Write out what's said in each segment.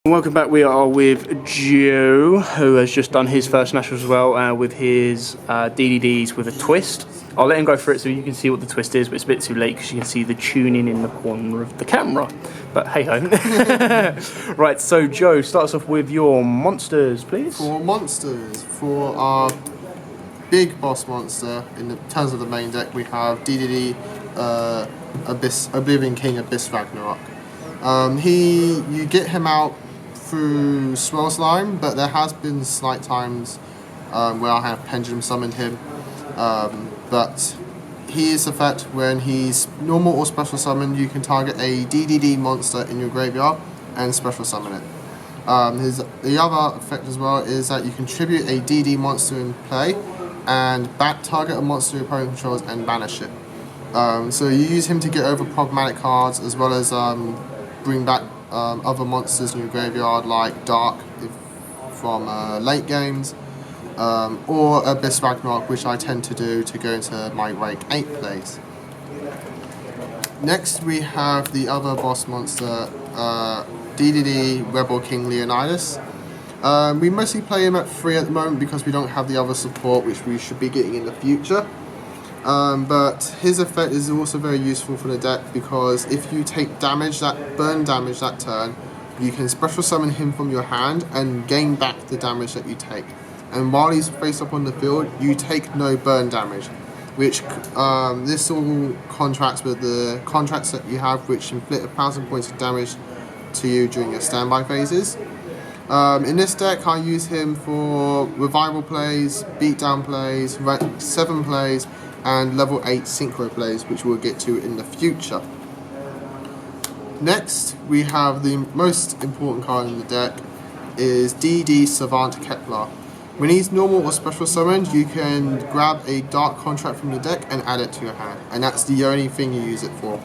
Welcome back. We are with Joe, who has just done his first national as well with his DDDs with a twist. I'll let him go for it so you can see what the twist is, but it's a bit too late because you can see the tuning in the corner of the camera. But hey ho. Right, so Joe, start us off with your monsters, please. For our big boss monster, in terms of the main deck, we have DDD Oblivion King Abyss Ragnarok. You get him out through Swirl Slime, but there has been slight times where I have Pendulum summoned him. But his effect, when he's normal or special summoned, you can target a DDD monster in your graveyard and special summon it. The other effect as well is that you can tribute a DD monster in play and target a monster your opponent controls and banish it. So you use him to get over problematic cards as well as bring back other monsters in your graveyard like Dark from late games, or Abyss Ragnarok, which I tend to do to go into my rank 8 plays. Next we have the other boss monster, DDD Rebel King Leonidas. We mostly play him at 3 at the moment because we don't have the other support which we should be getting in the future. But his effect is also very useful for the deck because if you take burn damage that turn, you can special summon him from your hand and gain back the damage that you take. And while he's face up on the field, you take no burn damage, which this all contracts with the contracts that you have, which inflict 1,000 points of damage to you during your standby phases. In this deck, I use him for revival plays, beatdown plays, rank 7 plays, and level 8 synchro plays, which we'll get to in the future. Next, we have the most important card in the deck, is DD Savant Kepler. When he's normal or special summoned, you can grab a dark contract from the deck and add it to your hand, and that's the only thing you use it for.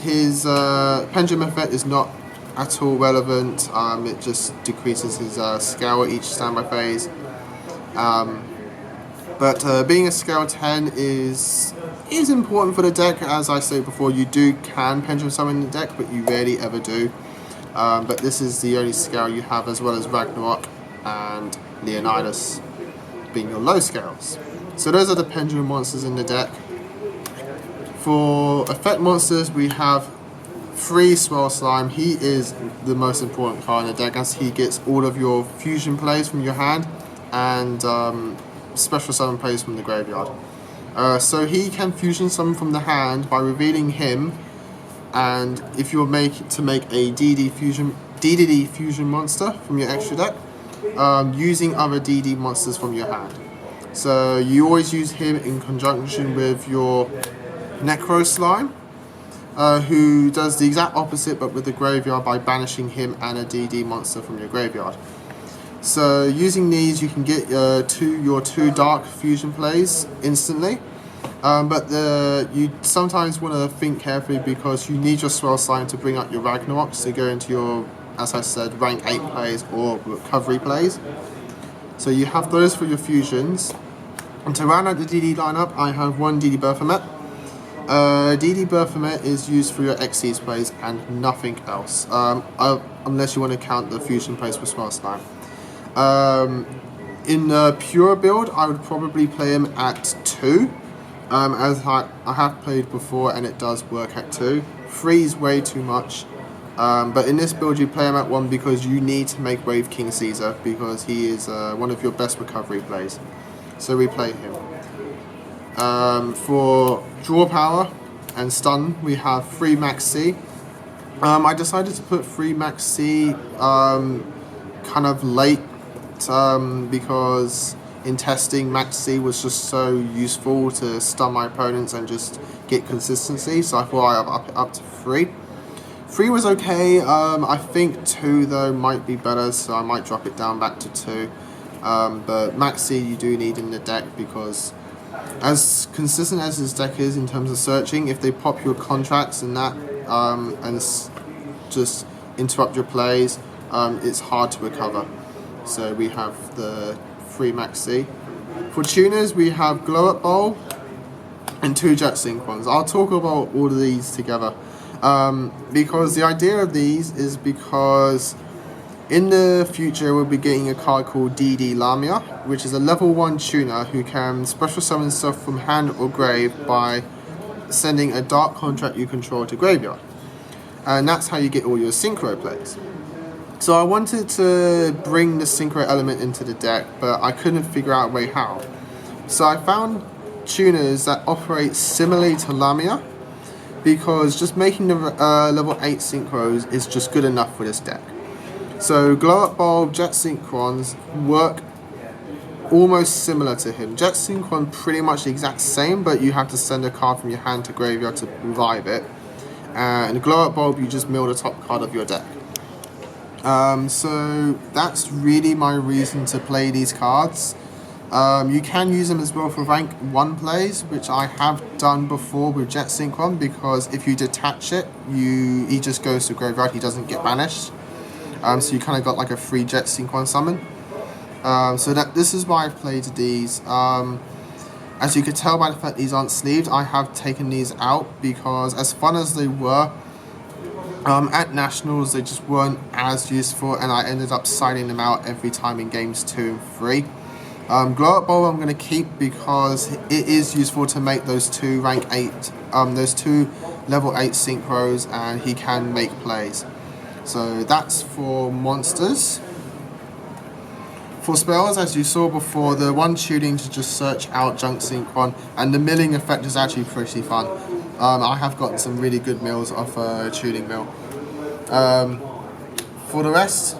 His pendulum effect is not at all relevant, it just decreases his scale at each standby phase. But being a scale 10 is important for the deck. As I said before, you can pendulum summon the deck, but you rarely ever do. But this is the only scale you have, as well as Ragnarok and Leonidas being your low scales. So those are the pendulum monsters in the deck. For effect monsters, we have 3 Swirl Slime. He is the most important card in the deck as he gets all of your fusion plays from your hand and special summon plays from the graveyard. So he can fusion summon from the hand by revealing him, and if you're make a DDD fusion monster from your extra deck, using other DD monsters from your hand. So you always use him in conjunction with your Necro Slime, who does the exact opposite but with the graveyard by banishing him and a DD monster from your graveyard. So using these, you can get your 2 dark fusion plays instantly, but you sometimes want to think carefully because you need your Swirl Slime to bring up your Ragnaroks to go into your, as I said, rank 8 plays or recovery plays. So you have those for your fusions. And to round out the DD lineup, I have 1 DD Baphomet. DD Baphomet is used for your Xyz plays and nothing else, unless you want to count the fusion plays for Swirl Slime. In the pure build, I would probably play him at 2, as I have played before and it does work at 2. 3 is way too much, but in this build you play him at 1 because you need to make Wave King Caesar because he is one of your best recovery plays. So we play him. For draw power and stun, we have 3 Max C. I decided to put 3 Max C kind of late because in testing, Max C was just so useful to stun my opponents and just get consistency, so I thought I'd up it up to 3. 3 was okay, I think 2 though might be better, so I might drop it down back to 2. But Max C you do need in the deck because as consistent as this deck is in terms of searching, if they pop your contracts and that and just interrupt your plays, it's hard to recover. So we have the 3 Max C. For tuners, we have Glow Up Bowl and 2 Jet Sync ones. I'll talk about all of these together. Because the idea of these is because in the future we'll be getting a card called DD Lamia, which is a level 1 tuner who can special summon stuff from hand or grave by sending a dark contract you control to graveyard. And that's how you get all your synchro plays. So I wanted to bring the synchro element into the deck, but I couldn't figure out a way how. So I found tuners that operate similarly to Lamia, because just making the level 8 synchros is just good enough for this deck. So Glow Up Bulb, Jet Synchrons work almost similar to him. Jet Synchron pretty much the exact same, but you have to send a card from your hand to graveyard to revive it. And Glow Up Bulb, you just mill the top card of your deck. So that's really my reason to play these cards. You can use them as well for rank 1 plays, which I have done before with Jet Synchron, because if you detach it, he just goes to graveyard, he doesn't get banished. So you kind of got like a free Jet Synchron summon. So this is why I've played these. As you could tell by the fact these aren't sleeved, I have taken these out because as fun as they were, at Nationals they just weren't as useful, and I ended up signing them out every time in games 2 and 3. Glow Up Bulb I'm going to keep because it is useful to make those 2 rank 8, those 2 level 8 synchros, and he can make plays. So that's for monsters. For spells, as you saw before, the one tuning to just search out Junk Synchron, and the milling effect is actually pretty fun. I have gotten some really good mills off a tuning mill. For the rest,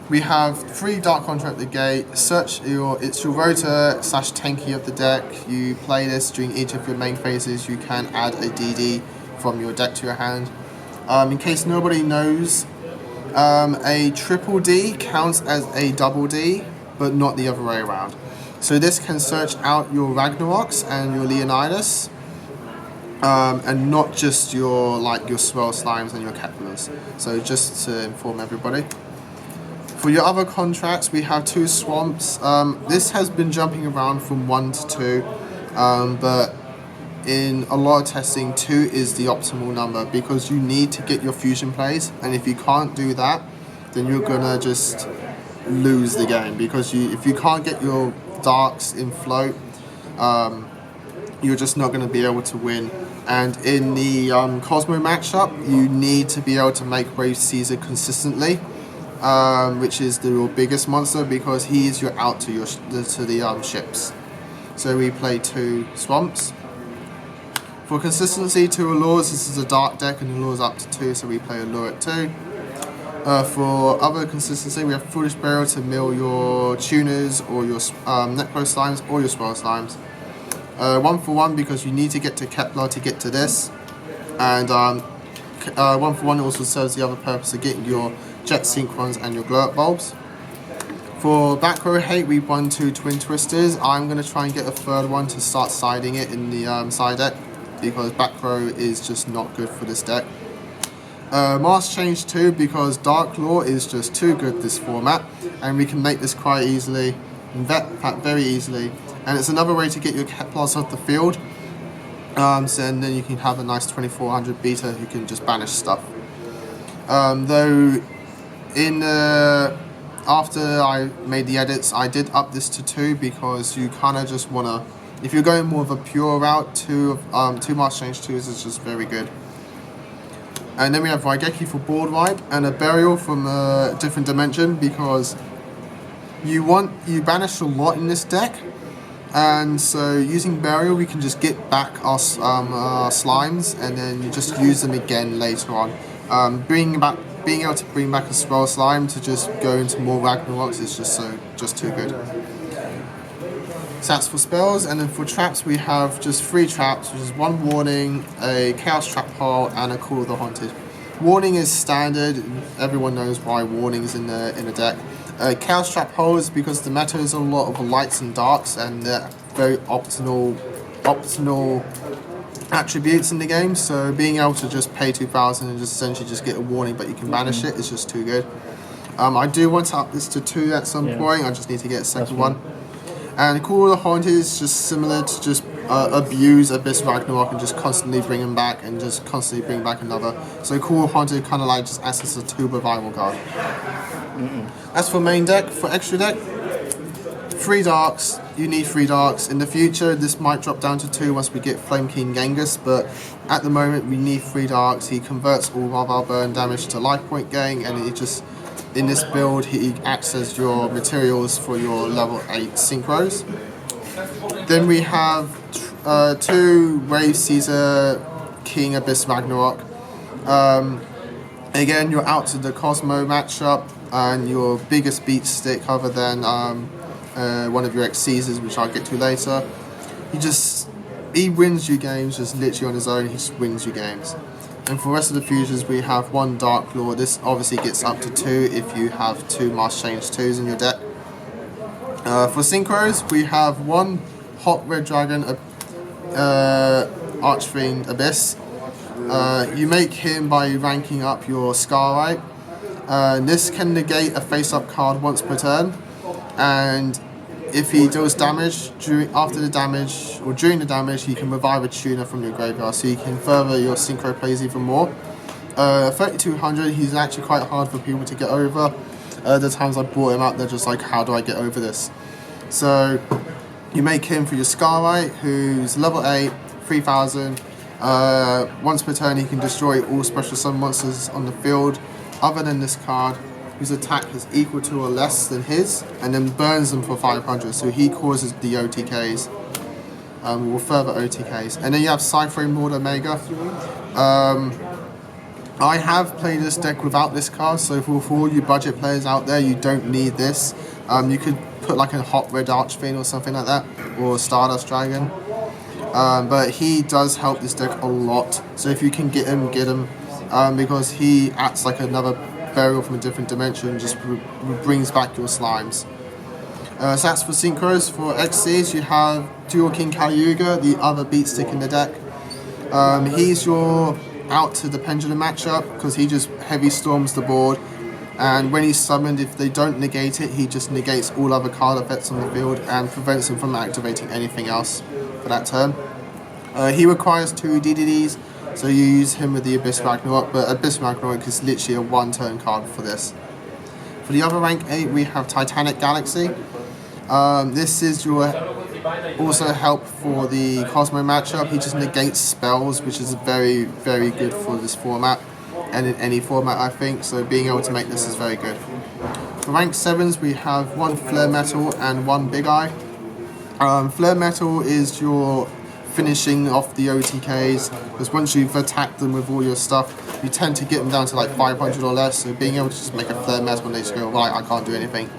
we have 3 Dark Contract at the gate. It's your rotor / tanky of the deck. You play this during each of your main phases. You can add a DD from your deck to your hand. In case nobody knows, a triple D counts as a double D, but not the other way around. So this can search out your Ragnaroks and your Leonidas, and not just your Swirl Slimes and your Keplers. So just to inform everybody. For your other contracts, we have 2 Swamps. This has been jumping around from 1 to 2, but in a lot of testing, 2 is the optimal number because you need to get your fusion plays, and if you can't do that, then you're gonna just lose the game, because if you can't get your darks in float, you're just not going to be able to win. And in the Cosmo matchup, you need to be able to make Wave Caesar consistently, which is your biggest monster, because he is your out to the ships. So we play 2 Swamps. For consistency, 2 Allures. This is a dark deck and Allures up to 2, so we play Allure at 2. For other consistency, we have Foolish Burial to mill your tuners or your Necro Slimes or your Swirl Slimes. 1 for 1 because you need to get to Kepler to get to this. And 1 for 1 also serves the other purpose of getting your Jet Synchrons and your Glow Up Bulbs. For back row hate, we won 2 Twin Twisters. I'm going to try and get a 3rd one to start siding it in the side deck, because back row is just not good for this deck. Mask Change 2 because Dark Law is just too good this format, and we can make this quite easily, in fact very easily, and it's another way to get your Keplers off the field, and then you can have a nice 2400 beta who can just banish stuff. Though after I made the edits, I did up this to 2 because you kind of just want to, if you're going more of a pure route, 2 Mask Change 2s is just very good. And then we have Raigeki for board wipe, and a Burial from a different dimension, because you banish a lot in this deck, and so using Burial we can just get back our slimes, and then you just use them again later on. Being able to bring back a Swirl Slime to just go into more Ragnaroks is just too good. So that's for spells, and then for traps we have just 3 traps, which is 1 Warning, a Chaos Trap Hole, and a Call of the Haunted. Warning is standard, everyone knows why Warning is in the deck. Chaos Trap Hole is because the meta is a lot of lights and darks, and they're very optional attributes in the game, so being able to just pay 2,000 and just essentially just get a warning but you can banish it is just too good. I do want to up this to 2 at some point, I just need to get a second one. And Call of the Haunted is just similar to just abuse Abyss Ragnarok and just constantly bring him back and just constantly bring back another. So Cool Hunter kind of like just acts as a 2 revival card. As for main deck, for extra deck, 3 darks. You need 3 darks. In the future, this might drop down to 2 once we get Flame King Genghis, but at the moment we need 3 darks. He converts all of our burn damage to life point gain, and he just, in this build, he acts as your materials for your level 8 synchros. Then we have 2 Wave Caesar King Abyss Ragnarok. Again, you're out to the Cosmo matchup, and your biggest beat stick other than one of your ex Caesars, which I'll get to later. He wins you games just literally on his own. He just wins you games. And for the rest of the fusions, we have 1 Dark Lord. This obviously gets up to 2 if you have 2 Master Change 2s in your deck. For synchros, we have 1 Hot Red Dragon Archfiend Abyss. You make him by ranking up your Scarlight. This can negate a face-up card once per turn, and if he deals damage during the damage, he can revive a tuner from your graveyard, so you can further your synchro plays even more. 3200, he's actually quite hard for people to get over. The times I brought him up, they're just like, how do I get over this? So you make him for your Scarlight, who's level 8, 3000. Once per turn, he can destroy all special summon monsters on the field other than this card, whose attack is equal to or less than his, and then burns them for 500, so he causes the OTKs, or further OTKs. And then you have Cypher Lord Omega. I have played this deck without this card, so for all you budget players out there, you don't need this. You could put like a Hot Red Archfiend or something like that, or Stardust Dragon. But he does help this deck a lot, so if you can get him, because he acts like another burial from a different dimension, just brings back your slimes. So that's for synchros. For XCs, you have Dual King Kali-Yuga, the other beat stick in the deck. He's your out to the pendulum matchup because he just heavy storms the board, and when he's summoned, if they don't negate it, he just negates all other card effects on the field and prevents them from activating anything else for that turn. He requires 2 DDDs, so you use him with the Abyss Ragnarok, but Abyss Ragnarok is literally a 1-turn card for this. For the other rank 8, we have Titanic Galaxy. This is your also help for the Cosmo matchup. He just negates spells, which is very, very good for this format, and in any format, I think, so being able to make this is very good. For rank 7s, we have 1 Flare Metal and 1 Big Eye. Flare Metal is your finishing off the OTKs, because once you've attacked them with all your stuff, you tend to get them down to like 500 or less, so being able to just make a Flare Metal and they just go, right, I can't do anything.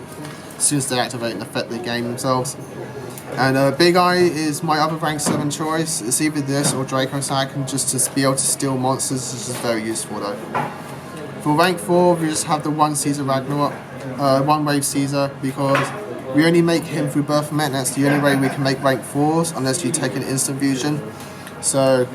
As soon as they activate and affect the game themselves. And Big Eye is my other rank 7 choice. It's either this or Draco Sack, and just to be able to steal monsters, which is very useful though. For rank 4, we just have the 1 Caesar Ragnarok, 1 Wave Caesar, because we only make him through Birth Met, and that's the only way we can make rank 4s, unless you take an instant fusion. So,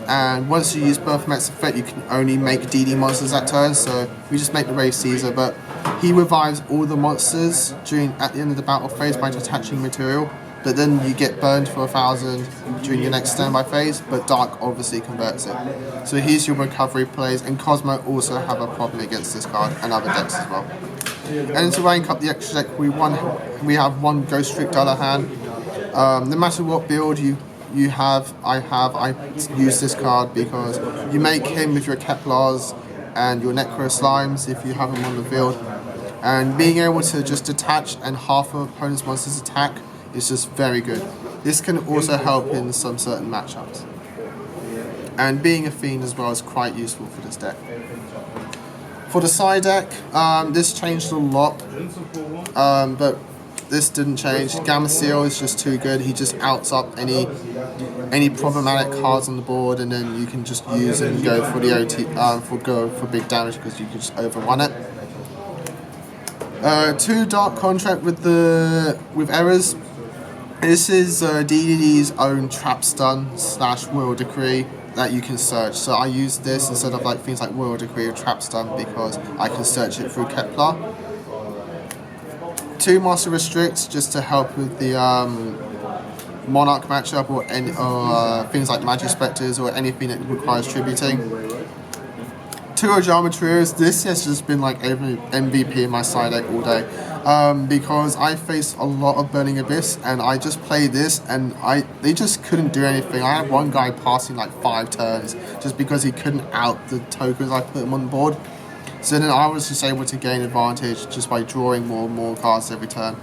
and once you use Birth Met's effect, you can only make DD monsters that turn, so we just make the Wave Caesar, but he revives all the monsters at the end of the battle phase by detaching material, but then you get burned for 1000 during your next standby phase, but Dark obviously converts it. So here's your recovery plays, and Cosmo also have a problem against this card, and other decks as well. And to rank up the extra deck, we have 1 Ghost Trick Dullahan. No matter what build you have, I use this card because you make him with your Keplars and your Necro Slimes if you have them on the field. And being able to just detach and half of opponent's monster's attack is just very good. This can also help in some certain matchups. And being a Fiend as well is quite useful for this deck. For the side deck, this changed a lot, but this didn't change. Gamma Seal is just too good. He just outs up any problematic cards on the board, and then you can just use it and go for the for big damage because you can just overrun it. 2 Dark Contract with errors. This is DDD's own trap stun / Royal Decree that you can search. So I use this instead of like things like Royal Decree or trap stun because I can search it through Kepler. 2 Master Restricts just to help with the Monarch matchup or any things like Magic Spectres or anything that requires tributing. 2 Ojama Trios, this has just been like MVP in my side deck all day. Because I faced a lot of Burning Abyss and I just played this and they just couldn't do anything. I had one guy passing like 5 turns just because he couldn't out the tokens I put him on the board. So then I was just able to gain advantage just by drawing more and more cards every turn.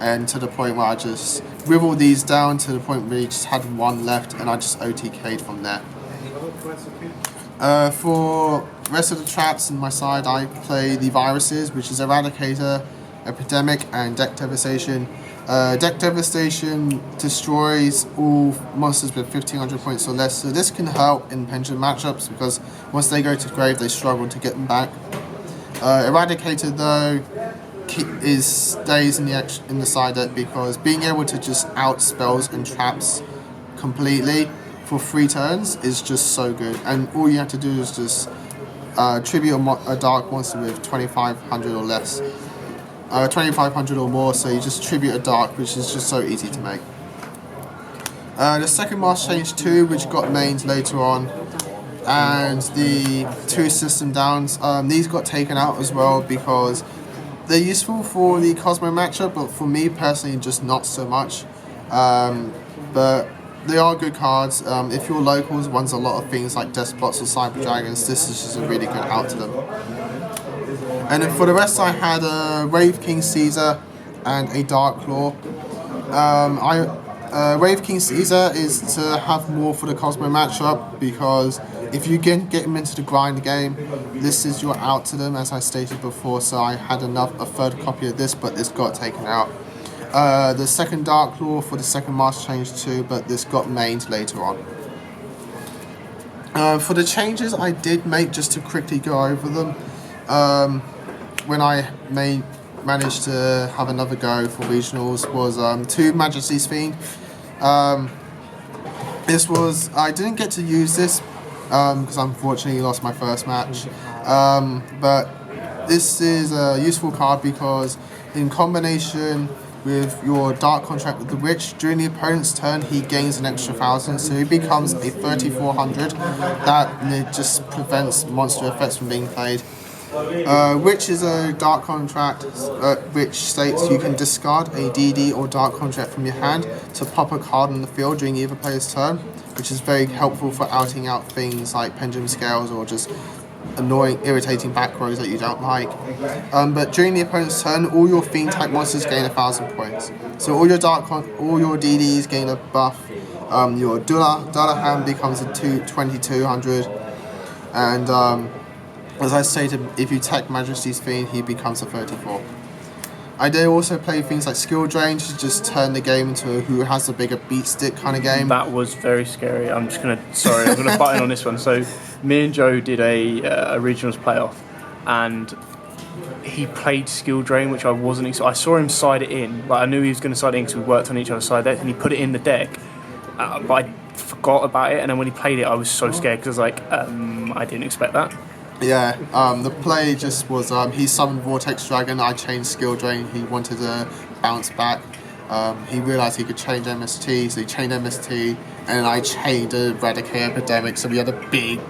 And to the point where I just whittled these down to the point where he just had 1 left and I just OTK'd from there. For rest of the traps in my side, I play the viruses, which is Eradicator, Epidemic, and Deck Devastation. Deck Devastation destroys all monsters with 1500 points or less, so this can help in Pendulum matchups because once they go to the grave, they struggle to get them back. Eradicator, though, stays in the side deck because being able to just out spells and traps completely for 3 turns is just so good, and all you have to do is just tribute a dark monster with 2500 or less, 2500 or more, so you just tribute a dark, which is just so easy to make. The second Master Change 2, which got mains later on, and the 2 System Downs, these got taken out as well because they're useful for the Cosmo matchup, but for me personally just not so much. But they are good cards. If you're locals, one's a lot of things like Despots or Cyber Dragons, this is just a really good out to them. And then for the rest, I had a Wraith King Caesar and a Dark Claw. Wraith King Caesar is to have more for the Cosmo matchup because if you can get him into the grind game, this is your out to them, as I stated before. So I had a third copy of this, but this got taken out. The second Dark Claw for the second Master Change 2, but this got mained later on. For the changes I did make, just to quickly go over them, when I managed to have another go for regionals, was 2 Majesty's Fiend. I didn't get to use this because unfortunately lost my first match, but this is a useful card because in combination with your Dark Contract with the Witch, during the opponent's turn he gains an extra 1000, so he becomes a 3400. That just prevents monster effects from being played. Witch is a Dark Contract which states you can discard a DD or Dark Contract from your hand to pop a card on the field during either player's turn, which is very helpful for outing out things like Pendulum Scales or just annoying, irritating back rows that you don't like. But during the opponent's turn, all your Fiend type monsters gain 1000 points. So all your all your DDs gain a buff. Your Dullahan becomes a 2200, and as I stated, if you tech Majesty's Fiend, he becomes a 34. I did also play things like Skill Drain to just turn the game into a who has the bigger beat stick kind of game. That was very scary. I'm gonna butt in on this one. So me and Joe did a regionals playoff, and he played Skill Drain, which I wasn't. I saw him side it in. Like I knew he was going to side it in because we worked on each other's side decks, and he put it in the deck. But I forgot about it, and then when he played it, I was so scared because I was like, I didn't expect that. Yeah, the play just was, he summoned Vortex Dragon, I changed Skill Drain, he wanted to bounce back. He realised he could change MST, so he chained MST, and I chained Eradicate Epidemic, so we had a big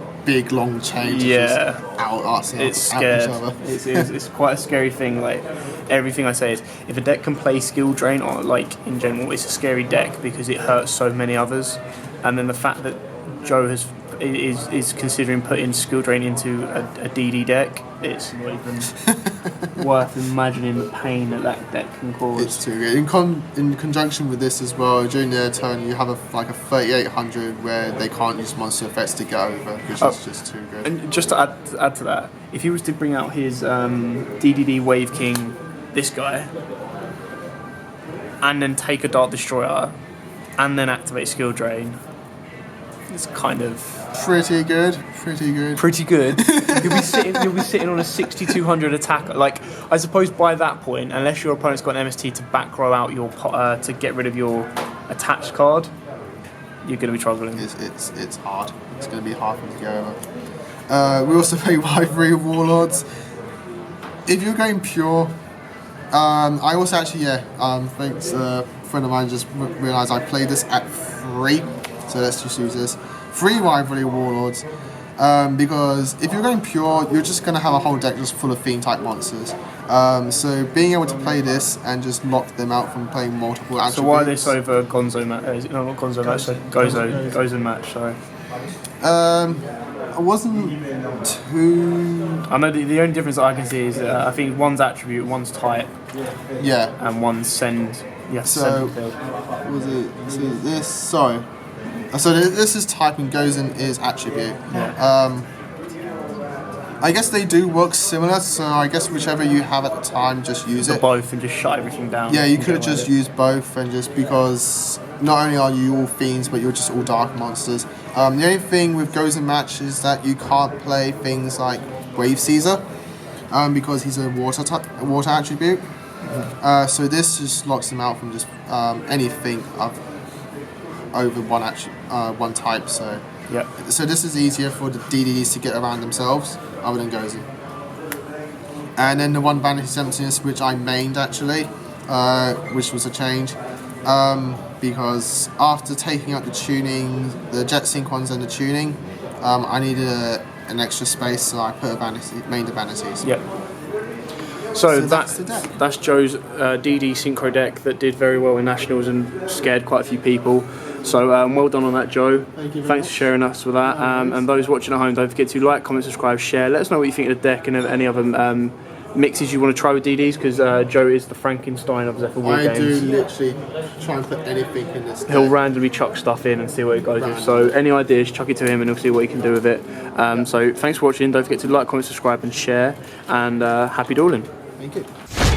long chain to just out-arsing it's scared. Each other. It's quite a scary thing. Like, everything I say is, if a deck can play Skill Drain, or like, in general, it's a scary deck because it hurts so many others. And then the fact that Joe is considering putting Skill Drain into a DD deck, it's not even worth imagining the pain that deck can cause. It's too good. In conjunction with this as well, during their turn you have a 3800 where they can't use monster effects to get over, which is just too good. And just to add to that, if he was to bring out his DDD Wave King, this guy, and then take a Dart Destroyer, and then activate Skill Drain, it's kind of pretty good. You'll be sitting on a 6200 attack. Like, I suppose by that point, unless your opponent's got an MST to back row out your to get rid of your attached card, you're going to be struggling. It's hard. It's going to be hard for them to go over. We also play Rivalry Warlords. If you're going pure, I also actually thanks friend of mine just realised I played this at 3, so let's just use this. 3 Rivalry Warlords, because if you're going pure, you're just going to have a whole deck just full of Fiend type monsters. So being able to play this and just lock them out from playing multiple attributes. So why this over Gonzo match? No, not Gonzo match. So Gozo match. Sorry. I wasn't too. I know the only difference that I can see is I think one's attribute, one's type, Yeah. and one's send. Yes. So was it? So this. Sorry. So this is type and goes in is attribute. Yeah. I guess they do work similar, so I guess whichever you have at the time, just use it. Both and just shut everything down. Yeah, you could have just used both, and just because not only are you all fiends, but you're just all dark monsters. The only thing with Goes in Match is that you can't play things like Grave Caesar, because he's a water attribute. So this just locks him out from just anything over one type. So. Yep. So this is easier for the DDDs to get around themselves, other than Gozen. And then the one Vanity Emptiness, which I mained actually, which was a change, because after taking out the tuning, the Jet Sync ones and the tuning, I needed an extra space, so I put mained the Vanities. Yep. So that's the deck. That's Joe's DD Synchro deck that did very well in Nationals and scared quite a few people. So well done on that, Joe. Thanks for sharing us with that. And those watching at home, don't forget to like, comment, subscribe, share. Let us know what you think of the deck and any other mixes you want to try with DDs, because Joe is the Frankenstein of Zephyr War Games. I do literally try and put anything in this deck. He'll randomly chuck stuff in and see what it goes with. So any ideas, chuck it to him and he'll see what he can do with it. So thanks for watching. Don't forget to like, comment, subscribe and share. And happy dueling. Thank you.